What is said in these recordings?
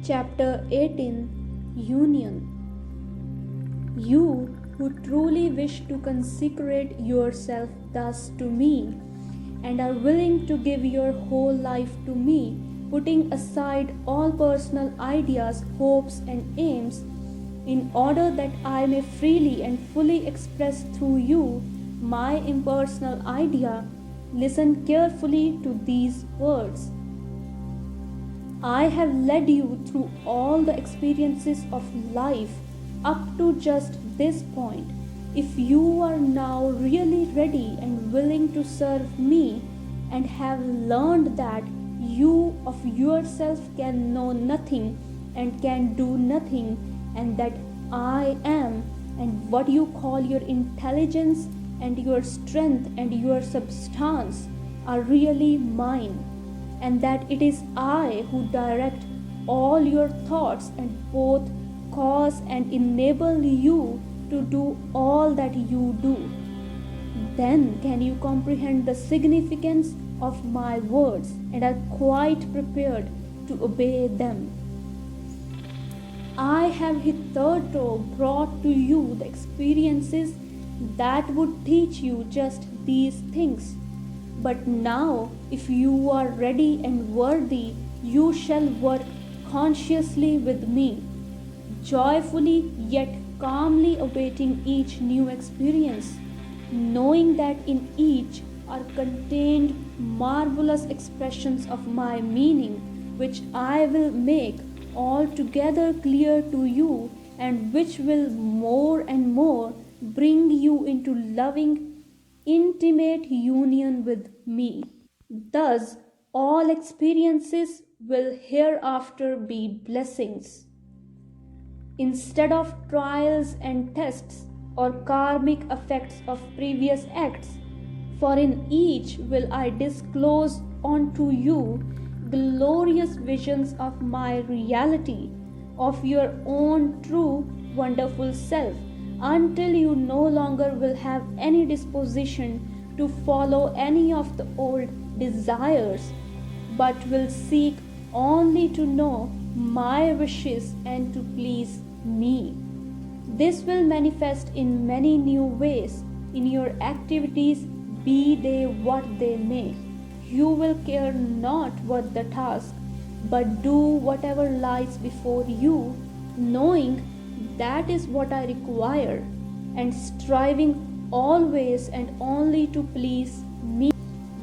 Chapter 18, Union. You who truly wish to consecrate yourself thus to me, and are willing to give your whole life to me, putting aside all personal ideas, hopes, and aims, in order that I may freely and fully express through you my impersonal idea, listen carefully to these words. I have led you through all the experiences of life up to just this point. If you are now really ready and willing to serve me and have learned that you of yourself can know nothing and can do nothing, and that I am, and what you call your intelligence and your strength and your substance are really mine, and that it is I who direct all your thoughts and both cause and enable you to do all that you do, then can you comprehend the significance of my words and are quite prepared to obey them. I have hitherto brought to you the experiences that would teach you just these things. But now, if you are ready and worthy, you shall work consciously with me, joyfully yet calmly awaiting each new experience, knowing that in each are contained marvelous expressions of my meaning, which I will make altogether clear to you, and which will more and more bring you into loving, intimate union with me. Thus, all experiences will hereafter be blessings, instead of trials and tests or karmic effects of previous acts. For in each will I disclose unto you glorious visions of my reality, of your own true wonderful self, until you no longer will have any disposition to follow any of the old desires, but will seek only to know my wishes and to please me. This will manifest in many new ways in your activities, be they what they may. You will care not what the task, but do whatever lies before you, knowing that is what I require, and striving always and only to please me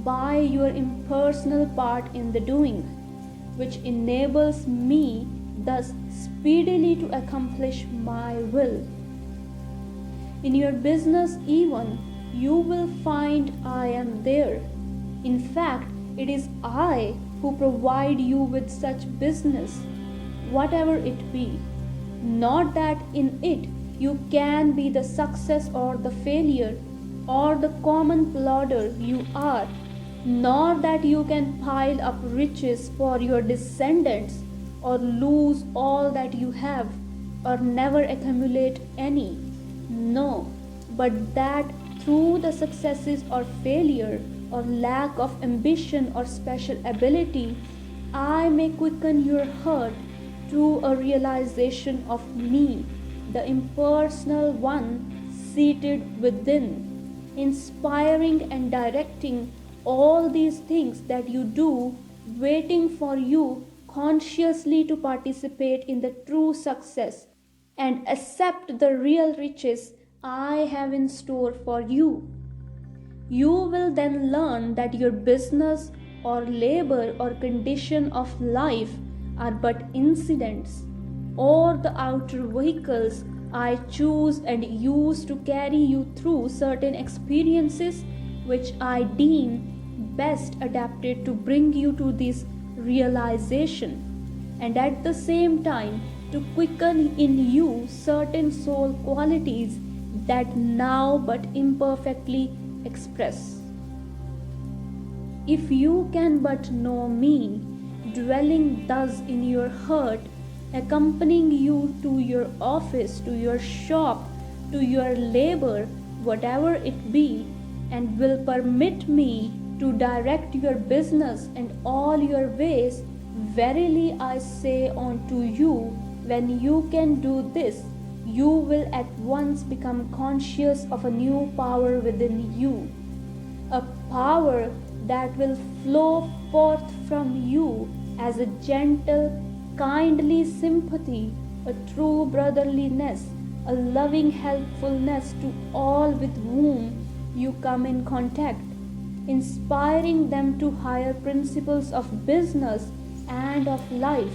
by your impersonal part in the doing, which enables me thus speedily to accomplish my will. In your business even, you will find I am there. In fact, it is I who provide you with such business, whatever it be. Not that in it you can be the success or the failure, or the common plodder you are, nor that you can pile up riches for your descendants, or lose all that you have, or never accumulate any. No, but that through the successes or failure, or lack of ambition or special ability, I may quicken your heart to a realization of me, the impersonal one seated within, inspiring and directing all these things that you do, waiting for you consciously to participate in the true success and accept the real riches I have in store for you. You will then learn that your business or labor or condition of life are but incidents, or the outer vehicles I choose and use to carry you through certain experiences which I deem best adapted to bring you to this realization, and at the same time to quicken in you certain soul qualities that now but imperfectly express. If you can but know me, dwelling thus in your heart, accompanying you to your office, to your shop, to your labor, whatever it be, and will permit me to direct your business and all your ways Verily I say unto you, when you can do this, you will at once become conscious of a new power within you, a power that will flow forth from you as a gentle, kindly sympathy, a true brotherliness, a loving helpfulness to all with whom you come in contact, inspiring them to higher principles of business and of life,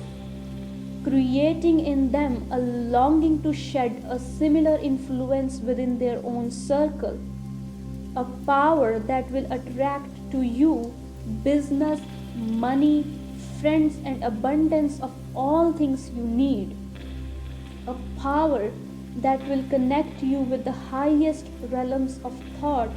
creating in them a longing to shed a similar influence within their own circle, a power that will attract to you business, money, friends, and abundance of all things you need, a power that will connect you with the highest realms of thought,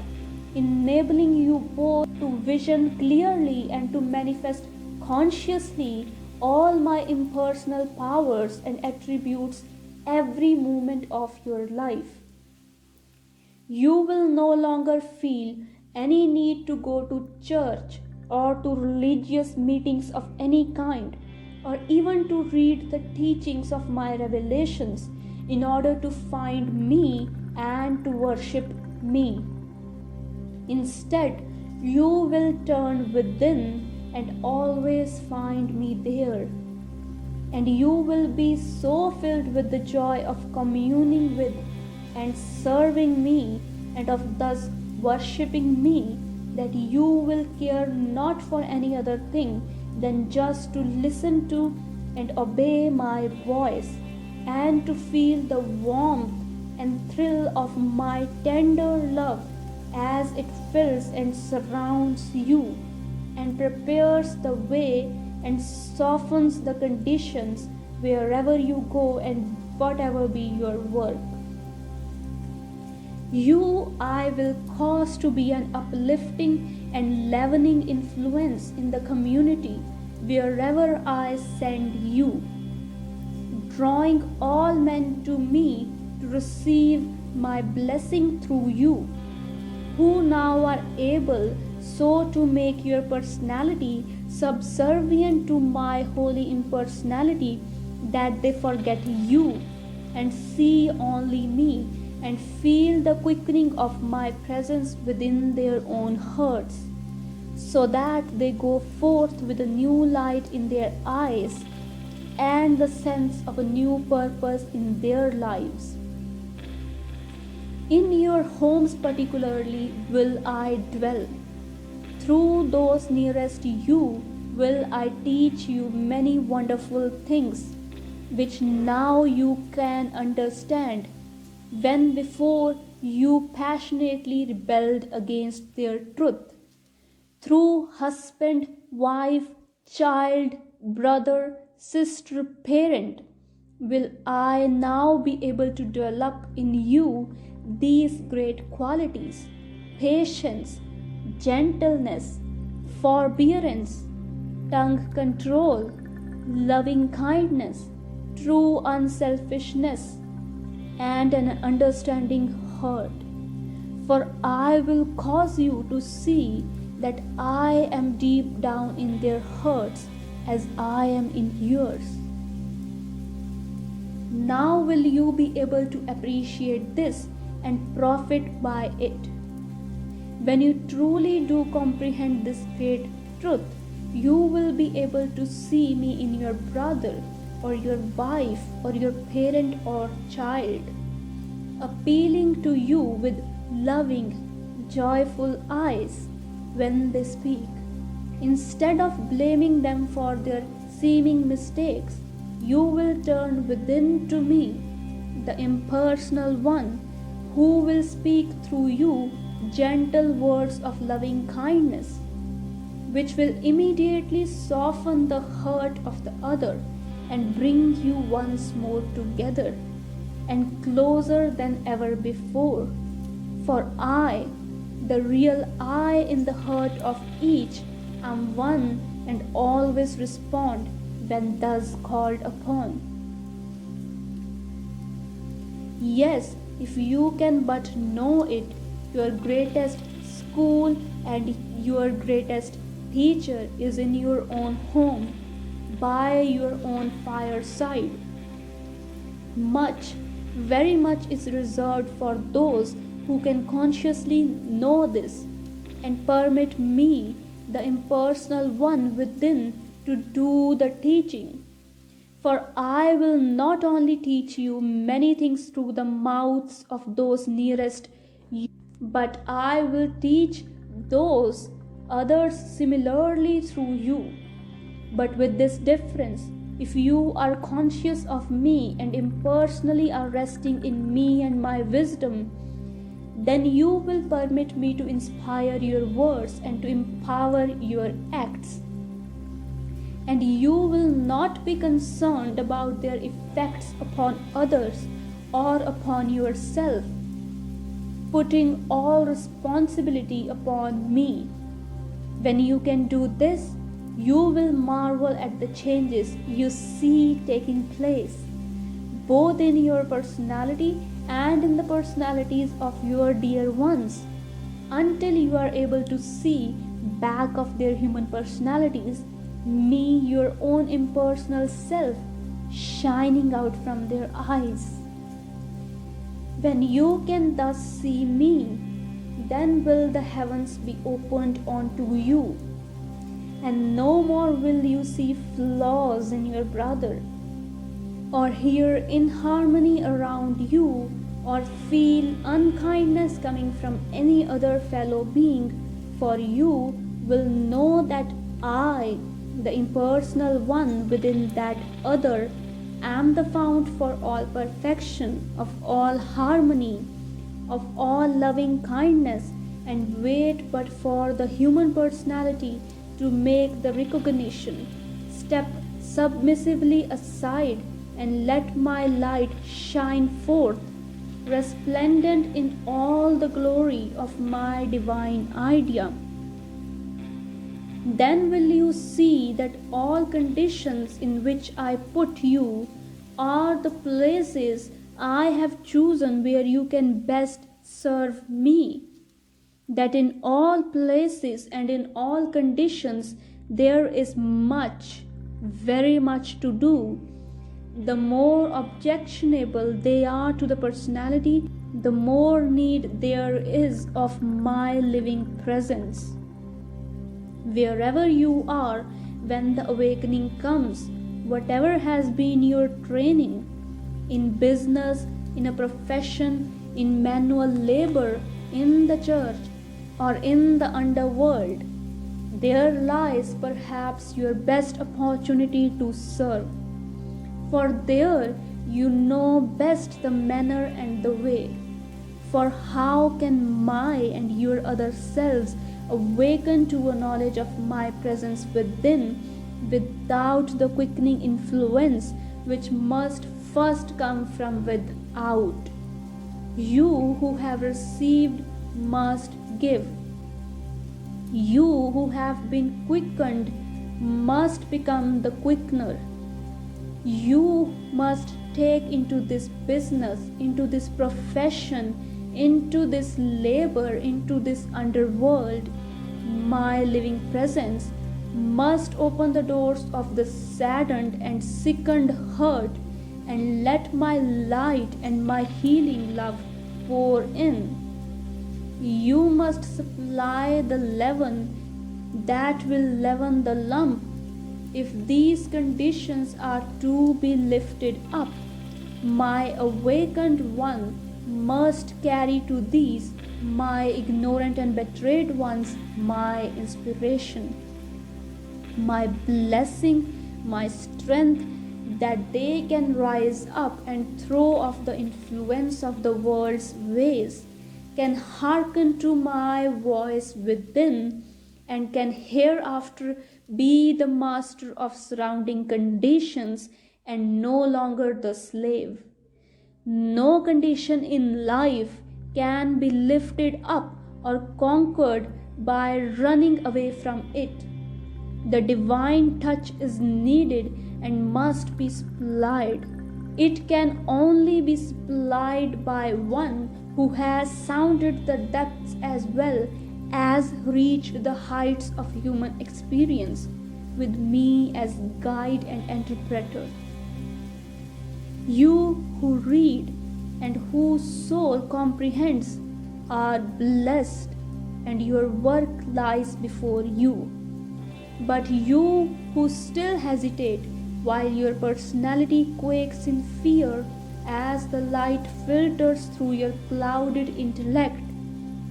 enabling you both to vision clearly and to manifest consciously all my impersonal powers and attributes every moment of your life. You will no longer feel any need to go to church or to religious meetings of any kind, or even to read the teachings of my revelations in order to find me and to worship me. Instead, you will turn within and always find me there. And you will be so filled with the joy of communing with and serving me, and of thus worshipping me, that you will care not for any other thing than just to listen to and obey my voice, and to feel the warmth and thrill of my tender love as it fills and surrounds you, and prepares the way and softens the conditions wherever you go and whatever be your work. You I will cause to be an uplifting and leavening influence in the community wherever I send you, drawing all men to me to receive my blessing through you, who now are able so to make your personality subservient to my holy impersonality that they forget you and see only me, and feel the quickening of my presence within their own hearts, so that they go forth with a new light in their eyes and the sense of a new purpose in their lives. In your homes particularly will I dwell. Through those nearest you will I teach you many wonderful things, which now you can understand, when before you passionately rebelled against their truth. Through husband, wife, child, brother, sister, parent, will I now be able to develop in you these great qualities: patience, gentleness, forbearance, tongue control, loving kindness, true unselfishness, and an understanding heart. For I will cause you to see that I am deep down in their hearts as I am in yours. Now will you be able to appreciate this and profit by it. When you truly do comprehend this great truth, you will be able to see me in your brother or your wife or your parent or child, appealing to you with loving, joyful eyes when they speak. Instead of blaming them for their seeming mistakes, you will turn within to me, the impersonal one, who will speak through you gentle words of loving kindness, which will immediately soften the hurt of the other and bring you once more together and closer than ever before. For I, the real I in the heart of each, am one and always respond when thus called upon. Yes, if you can but know it, your greatest school and your greatest teacher is in your own home, by your own fireside. Much, very much is reserved for those who can consciously know this and permit me, the impersonal one within, to do the teaching. For I will not only teach you many things through the mouths of those nearest you, but I will teach those others similarly through you. But with this difference, if you are conscious of me and impersonally are resting in me and my wisdom, then you will permit me to inspire your words and to empower your acts. And you will not be concerned about their effects upon others or upon yourself, putting all responsibility upon me. When you can do this, you will marvel at the changes you see taking place, both in your personality and in the personalities of your dear ones, until you are able to see back of their human personalities, me, your own impersonal self, shining out from their eyes. When you can thus see me, then will the heavens be opened onto you, and no more will you see flaws in your brother, or hear inharmony around you, or feel unkindness coming from any other fellow being, for you will know that I, the impersonal one within that other, am the fount for all perfection, of all harmony, of all loving kindness, and wait but for the human personality to make the recognition. Step submissively aside and let my light shine forth, resplendent in all the glory of my divine idea. Then will you see that all conditions in which I put you are the places I have chosen where you can best serve me. That in all places and in all conditions there is much, very much to do. The more objectionable they are to the personality, the more need there is of my living presence. Wherever you are, when the awakening comes, whatever has been your training, in business, in a profession, in manual labor, in the church, or in the underworld, there lies perhaps your best opportunity to serve. For there you know best the manner and the way. For how can my and your other selves awaken to a knowledge of my presence within without the quickening influence which must first come from without? You who have received must give. You who have been quickened must become the quickener. You must take into this business, into this profession, into this labor, into this underworld. My living presence must open the doors of the saddened and sickened heart and let my light and my healing love pour in. You must supply the leaven that will leaven the lump. If these conditions are to be lifted up, my awakened one must carry to these, my ignorant and betrayed ones, my inspiration, my blessing, my strength, that they can rise up and throw off the influence of the world's ways, can hearken to my voice within, and can hereafter be the master of surrounding conditions and no longer the slave. No condition in life can be lifted up or conquered by running away from it. The divine touch is needed and must be supplied. It can only be supplied by one who has sounded the depths as well as reached the heights of human experience, with me as guide and interpreter. You who read and whose soul comprehends are blessed, and your work lies before you. But you who still hesitate while your personality quakes in fear as the light filters through your clouded intellect,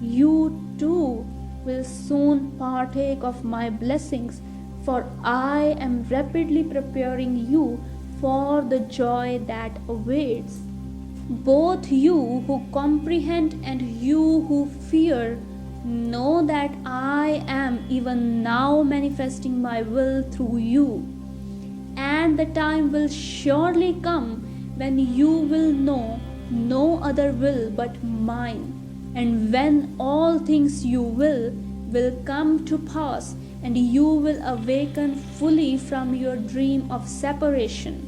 you too will soon partake of my blessings, for I am rapidly preparing you for the joy that awaits. Both you who comprehend and you who fear know that I am even now manifesting my will through you, and the time will surely come when you will know no other will but mine, and when all things you will come to pass, and you will awaken fully from your dream of separation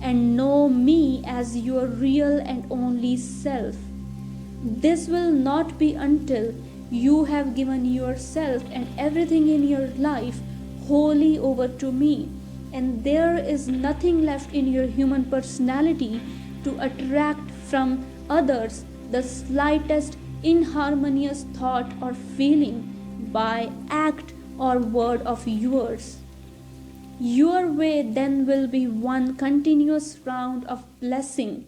and know me as your real and only self. This will not be until you have given yourself and everything in your life wholly over to me, and there is nothing left in your human personality to attract from others the slightest inharmonious thought or feeling by act or word of yours. Your way then will be one continuous round of blessing.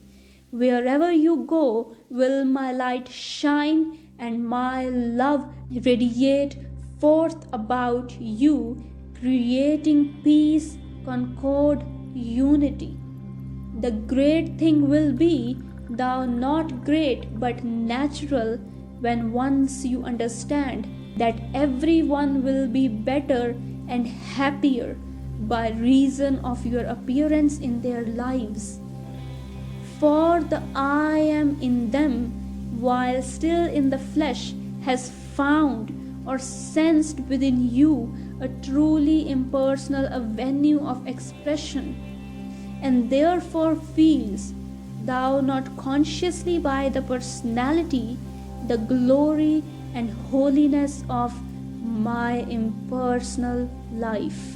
Wherever you go will my light shine and my love radiate forth about you, creating peace, concord, unity. The great thing will be, thou not great but natural, when once you understand that everyone will be better and happier by reason of your appearance in their lives. For the I am in them, while still in the flesh, has found or sensed within you a truly impersonal avenue of expression, and therefore feels, thou not consciously by the personality, the glory and holiness of my impersonal life.